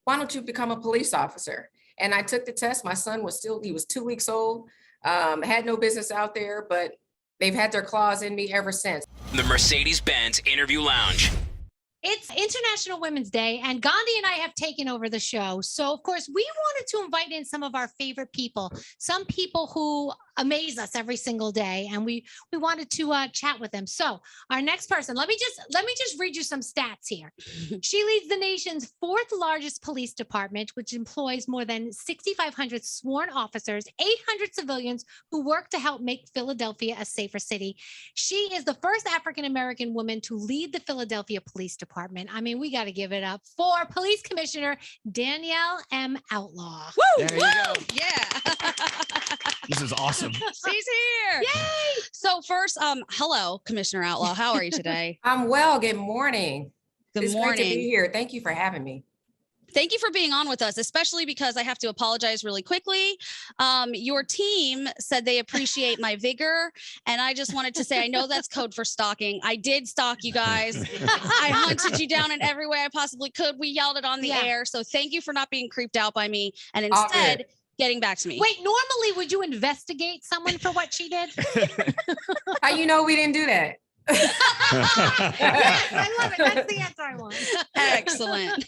why don't you become a police officer? And I took the test. My son he was 2 weeks old, had no business out there, but they've had their claws in me ever since. The Mercedes-Benz Interview Lounge. It's International Women's Day, and Gandhi and I have taken over the show. So, of course, we wanted to invite in some of our favorite people, some people who amaze us every single day, and we wanted to chat with them. So, our next person, let me just read you some stats here. She leads the nation's 4th largest police department, which employs more than 6,500 sworn officers, 800 civilians who work to help make Philadelphia a safer city. She is the first African-American woman to lead the Philadelphia Police Department. I mean, we got to give it up for Police Commissioner Danielle M. Outlaw. Woo! There you go. Yeah. This is awesome. She's here. Yay! So first, hello, Commissioner Outlaw. How are you today? I'm well. Good morning. Good morning. Great to be here. Thank you for having me. Thank you for being on with us, especially because I have to apologize really quickly. Your team said they appreciate my vigor, and I just wanted to say, I know that's code for stalking. I did stalk you guys. I hunted you down in every way I possibly could. We yelled it on the air. So thank you for not being creeped out by me and instead getting back to me. Wait, normally would you investigate someone for what she did? How you know we didn't do that? Yes, I love it. That's the answer I want. Excellent.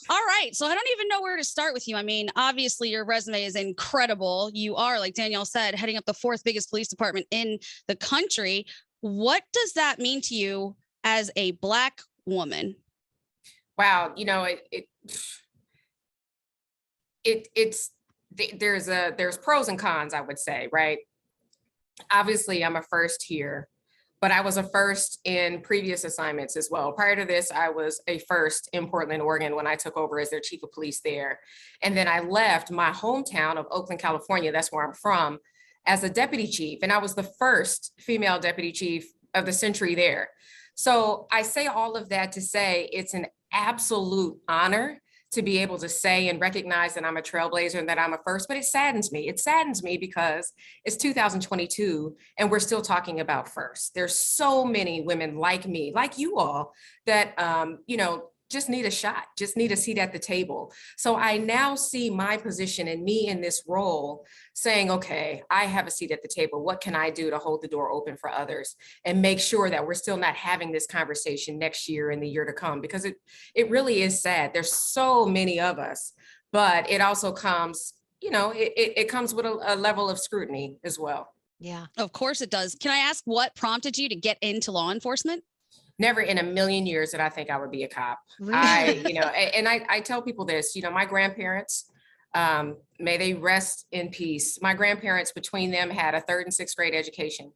All right. So I don't even know where to start with you. I mean, obviously your resume is incredible. You are, like Danielle said, heading up the 4th biggest police department in the country. What does that mean to you as a Black woman? Wow. You know, there's pros and cons, I would say, right? Obviously I'm a first here, but I was a first in previous assignments as well. Prior to this, I was a first in Portland, Oregon, when I took over as their chief of police there. And then I left my hometown of Oakland, California, that's where I'm from, as a deputy chief. And I was the first female deputy chief of the century there. So I say all of that to say it's an absolute honor to be able to say and recognize that I'm a trailblazer and that I'm a first, but it saddens me. It saddens me because it's 2022 and we're still talking about first. There's so many women like me, like you all, that, just need a shot, just need a seat at the table. So I now see my position and me in this role saying, okay, I have a seat at the table. What can I do to hold the door open for others and make sure that we're still not having this conversation next year and the year to come? Because it really is sad. There's so many of us, but it also comes, it comes with a level of scrutiny as well. Yeah, of course it does. Can I ask what prompted you to get into law enforcement? Never in a million years did I think I would be a cop. Really? I tell people this, my grandparents, may they rest in peace. My grandparents, between them, had a 3rd and 6th grade education.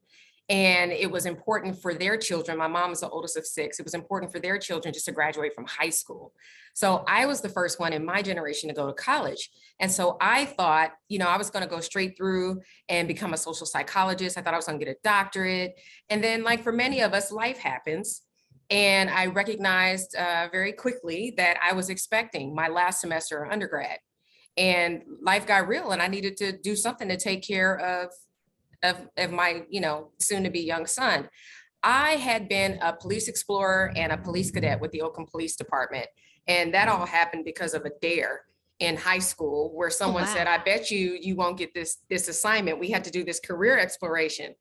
And it was important for their children. My mom was the oldest of 6. It was important for their children just to graduate from high school. So I was the first one in my generation to go to college. And so I thought, I was going to go straight through and become a social psychologist. I thought I was going to get a doctorate. And then, like for many of us, life happens. And I recognized very quickly that I was expecting my last semester of undergrad, and life got real, and I needed to do something to take care of my, soon to be young son. I had been a police explorer and a police cadet with the Oakland Police Department. And that all happened because of a dare in high school where someone said, I bet you won't get this assignment. We had to do this career exploration.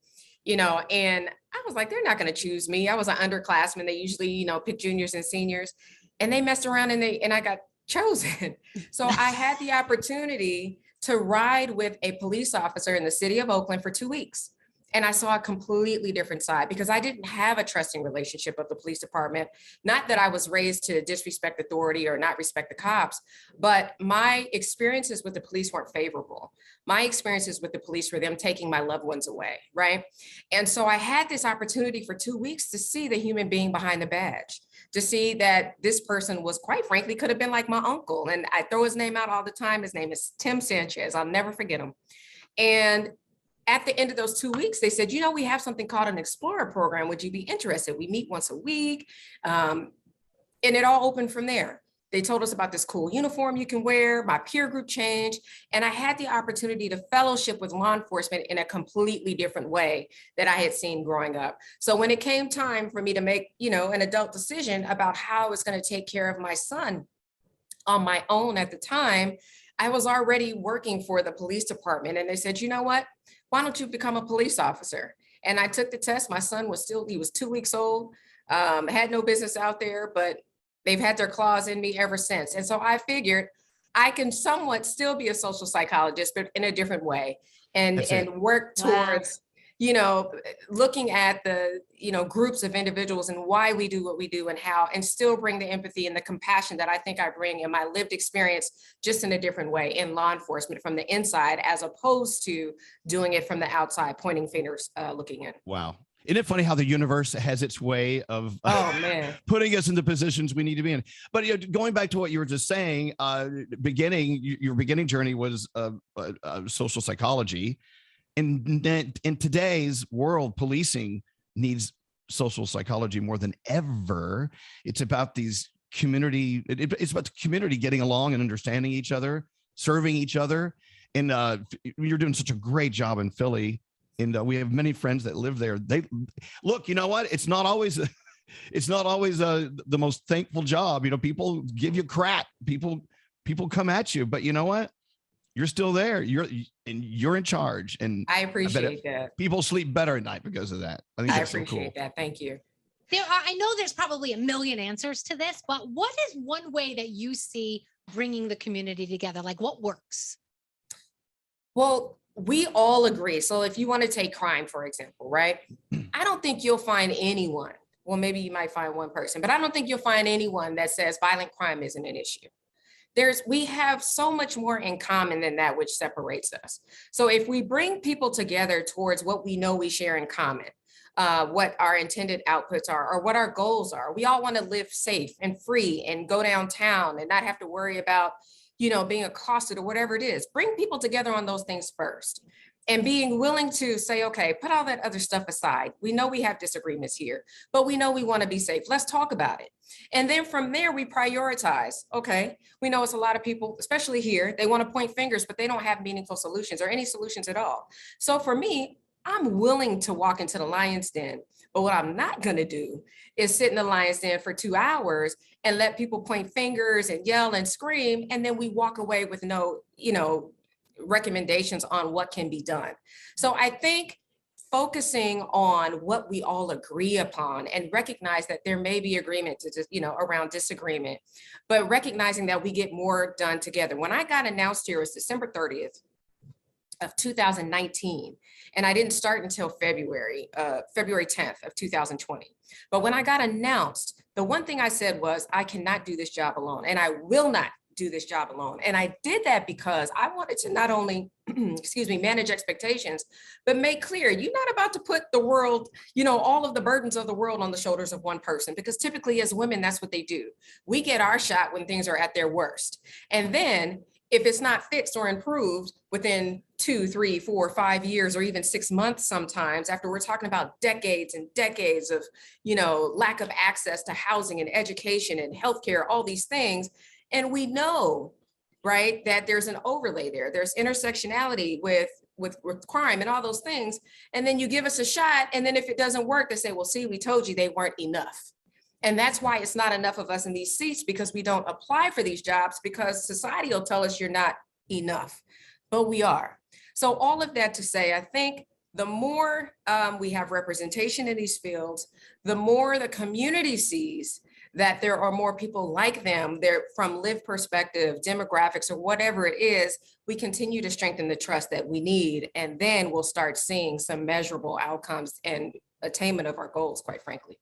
And I was like, they're not going to choose me. I was an underclassman. They usually, pick juniors and seniors, and they messed around and I got chosen. So I had the opportunity to ride with a police officer in the city of Oakland for 2 weeks. And I saw a completely different side because I didn't have a trusting relationship with the police department. Not that I was raised to disrespect authority or not respect the cops, but my experiences with the police weren't favorable. My experiences with the police were them taking my loved ones away, right? And so I had this opportunity for 2 weeks to see the human being behind the badge, to see that this person was, quite frankly, could have been like my uncle. And I throw his name out all the time. His name is Tim Sanchez. I'll never forget him. And at the end of those 2 weeks, they said, we have something called an Explorer program. Would you be interested? We meet once a week. And it all opened from there. They told us about this cool uniform you can wear. My peer group changed. And I had the opportunity to fellowship with law enforcement in a completely different way that I had seen growing up. So when it came time for me to make, an adult decision about how I was going to take care of my son, on my own at the time, I was already working for the police department. And they said, you know what? Why don't you become a police officer? And I took the test. My son was he was 2 weeks old, had no business out there, but they've had their claws in me ever since. And so I figured I can somewhat still be a social psychologist, but in a different way, and work towards, looking at the, groups of individuals and why we do what we do and how, and still bring the empathy and the compassion that I think I bring in my lived experience, just in a different way in law enforcement from the inside, as opposed to doing it from the outside, pointing fingers, looking in. Wow. Isn't it funny how the universe has its way of putting us in the positions we need to be in? But going back to what you were just saying, your beginning journey was social psychology. In today's world, policing needs social psychology more than ever. It's about these community. It's about the community getting along and understanding each other, serving each other. And you're doing such a great job in Philly. And we have many friends that live there. They look, you know what? It's not always the most thankful job. People give you crap. People come at you, but you know what? You're still there. You're in charge. And I appreciate that. People sleep better at night because of that. I think that's so cool. That. Thank you. I know there's probably a million answers to this, but what is one way that you see bringing the community together? Like, what works? Well, we all agree. So if you want to take crime, for example, right? I don't think you'll find anyone, well, maybe you might find one person, but I don't think you'll find anyone that says violent crime isn't an issue. We have so much more in common than that which separates us. So if we bring people together towards what we know we share in common, what our intended outputs are, or what our goals are, we all want to live safe and free and go downtown and not have to worry about being accosted or whatever it is. Bring people together on those things first, and being willing to say, okay, put all that other stuff aside. We know we have disagreements here, but we know we want to be safe. Let's talk about it. And then from there, we prioritize. Okay, we know it's a lot of people, especially here, they want to point fingers, but they don't have meaningful solutions or any solutions at all. So for me, I'm willing to walk into the lion's den, but what I'm not going to do is sit in the lion's den for 2 hours and let people point fingers and yell and scream. And then we walk away with no, recommendations on what can be done. So I think focusing on what we all agree upon and recognize that there may be agreement to, around disagreement, but recognizing that we get more done together. When I got announced here, it was December 30th of 2019. And I didn't start until February 10th of 2020. But when I got announced, the one thing I said was, I cannot do this job alone, and I will not do this job alone. And I did that because I wanted to not only, manage expectations, but make clear, you're not about to put the world, all of the burdens of the world on the shoulders of one person, because typically as women, that's what they do. We get our shot when things are at their worst. And then if it's not fixed or improved within 2, 3, 4, 5 years, or even 6 months, sometimes after we're talking about decades and decades of, lack of access to housing and education and healthcare, all these things. And we know, right, that there's an overlay there. There's intersectionality with crime and all those things. And then you give us a shot. And then if it doesn't work, they say, well, see, we told you they weren't enough. And that's why it's not enough of us in these seats, because we don't apply for these jobs, because society will tell us you're not enough, but we are. So all of that to say, I think the more we have representation in these fields, the more the community sees that there are more people like them, they're from lived perspective, demographics, or whatever it is, we continue to strengthen the trust that we need. And then we'll start seeing some measurable outcomes and attainment of our goals, quite frankly.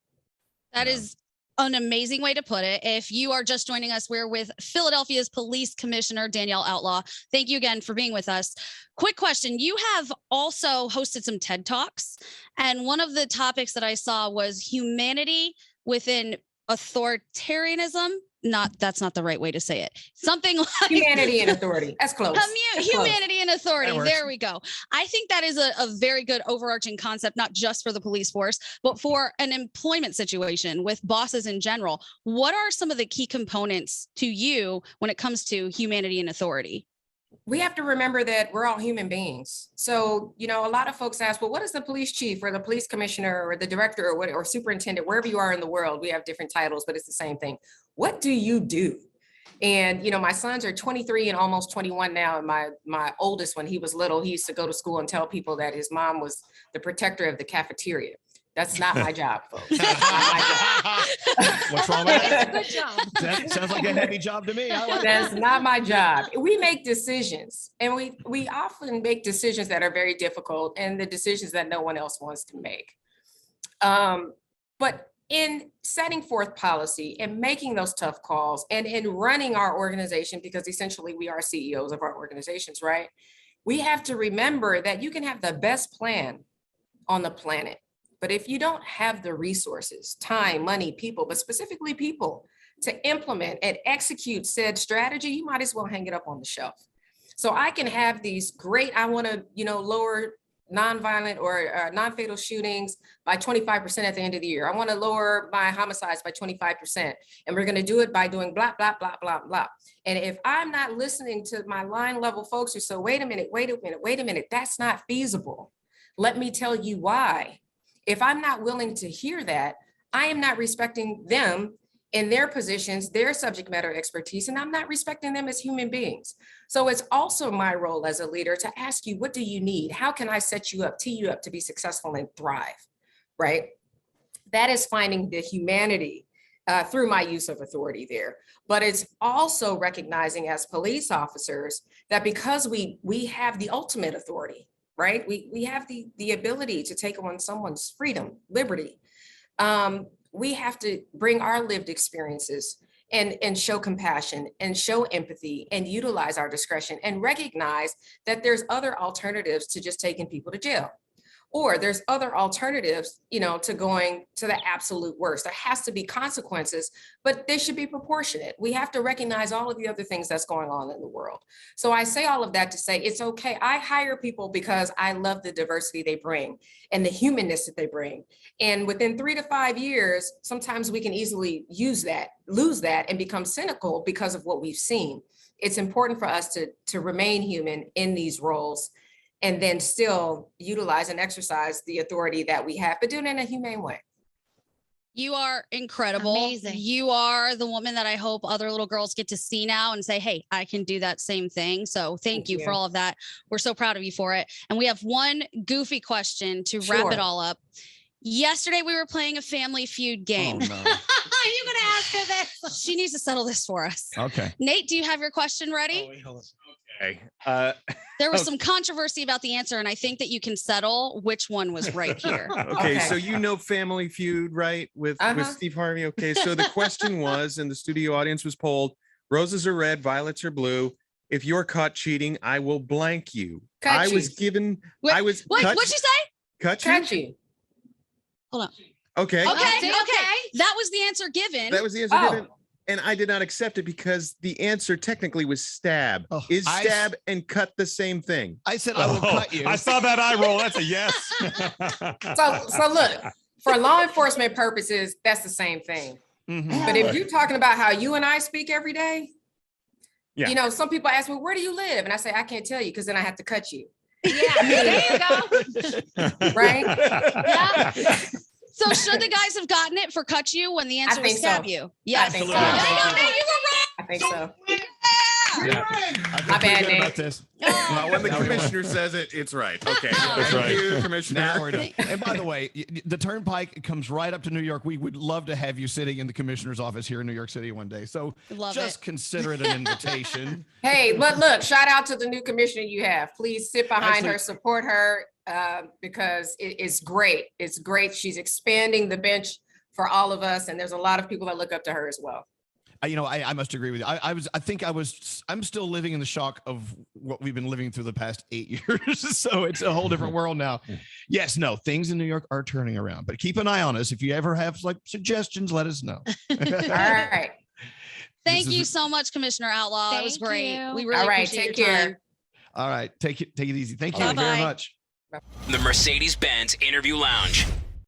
That is an amazing way to put it. If you are just joining us, we're with Philadelphia's Police Commissioner, Danielle Outlaw. Thank you again for being with us. Quick question. You have also hosted some TED Talks, and one of the topics that I saw was humanity within authoritarianism. That's not the right way to say it. Something like humanity and authority. That's close. Humanity and authority. There we go. I think that is a very good overarching concept, not just for the police force, but for an employment situation with bosses in general. What are some of the key components to you when it comes to humanity and authority? We have to remember that we're all human beings. So, a lot of folks ask, well, what is the police chief or the police commissioner or the director or superintendent, wherever you are in the world? We have different titles, but it's the same thing. What do you do? And, you know, my sons are 23 and almost 21 now. And my oldest, when he was little, he used to go to school and tell people that his mom was the protector of the cafeteria. That's not my job, folks. That's not my job. What's wrong with that? Good job. That sounds like a heavy job to me. That's not my job. We make decisions, and we often make decisions that are very difficult and the decisions that no one else wants to make. But in setting forth policy and making those tough calls and in running our organization, because essentially we are CEOs of our organizations, right? We have to remember that you can have the best plan on the planet, but if you don't have the resources, time, money, people, but specifically people to implement and execute said strategy, you might as well hang it up on the shelf. So I can have these great, I want to, you know, lower nonviolent or non-fatal shootings by 25% at the end of the year. I want to lower my homicides by 25%. And we're going to do it by doing blah, blah, blah, blah, blah. And if I'm not listening to my line level folks who say, wait a minute, that's not feasible. Let me tell you why. If I'm not willing to hear that, I am not respecting them in their positions, their subject matter expertise, and I'm not respecting them as human beings. So it's also my role as a leader to ask you, what do you need? How can I set you up, tee you up to be successful and thrive, right? That is finding the humanity through my use of authority there. But it's also recognizing as police officers that because we have the ultimate authority, right? We have the ability to take on someone's freedom, liberty. We have to bring our lived experiences and show compassion and show empathy and utilize our discretion and recognize that there's other alternatives to just taking people to jail. Or there's other alternatives, you know, to going to the absolute worst. There has to be consequences, but they should be proportionate. We have to recognize all of the other things that's going on in the world. So I say all of that to say it's okay. I hire people because I love the diversity they bring and the humanness that they bring. And within 3 to 5 years, sometimes we can easily lose that and become cynical because of what we've seen. It's important for us to remain human in these roles and then still utilize and exercise the authority that we have, but do it in a humane way. You are incredible. Amazing. You are the woman that I hope other little girls get to see now and say, hey, I can do that same thing. So thank you for all of that. We're so proud of you for it. And we have one goofy question to wrap it all up. Yesterday, we were playing a Family Feud game. Oh, no. You're going to ask her this. She needs to settle this for us. Okay. Nate, do you have your question ready? Oh, wait, hold on. Okay. There was some controversy about the answer, and I think that you can settle which one was right here. Okay, so you know Family Feud, right? With Steve Harvey. Okay, so the question was, and the studio audience was polled, roses are red, violets are blue. If you're caught cheating, I will blank you. What'd you say? Cut you. Hold on. Okay. Okay. That was the answer given. That was the answer given. And I did not accept it because the answer technically was stab. Is stab and cut the same thing? I said I will cut you. I saw that eye roll. That's a yes. So look, for law enforcement purposes, that's the same thing. Mm-hmm. But if you're talking about how you and I speak every day, Yeah. you know, some people ask me, where do you live? And I say, I can't tell you because then I have to cut you. Yeah, there you go. Right? Yeah. So should the guys have gotten it for cut you when the answer was stab you? Yes. I think so. I think so. Yeah. My bad, Nate. Well, when the commissioner says it, it's right. Okay. That's Thank right. you, Commissioner. Now we're done. And by the way, the Turnpike comes right up to New York. We would love to have you sitting in the commissioner's office here in New York City one day. So just consider it an invitation. Hey, but look, shout out to the new commissioner you have. Please sit behind her, support her, because it's great. It's great. She's expanding the bench for all of us. And there's a lot of people that look up to her as well. I must agree with you. I'm still living in the shock of what we've been living through the past 8 years. So it's a whole different world now. Yes, no, things in New York are turning around, but keep an eye on us. If you ever have like suggestions, let us know. All right. Thank you so much, Commissioner Outlaw. That was great. We really all right, appreciate take your care. time. All right. Take it easy. Thank you very much. The Mercedes-Benz Interview Lounge.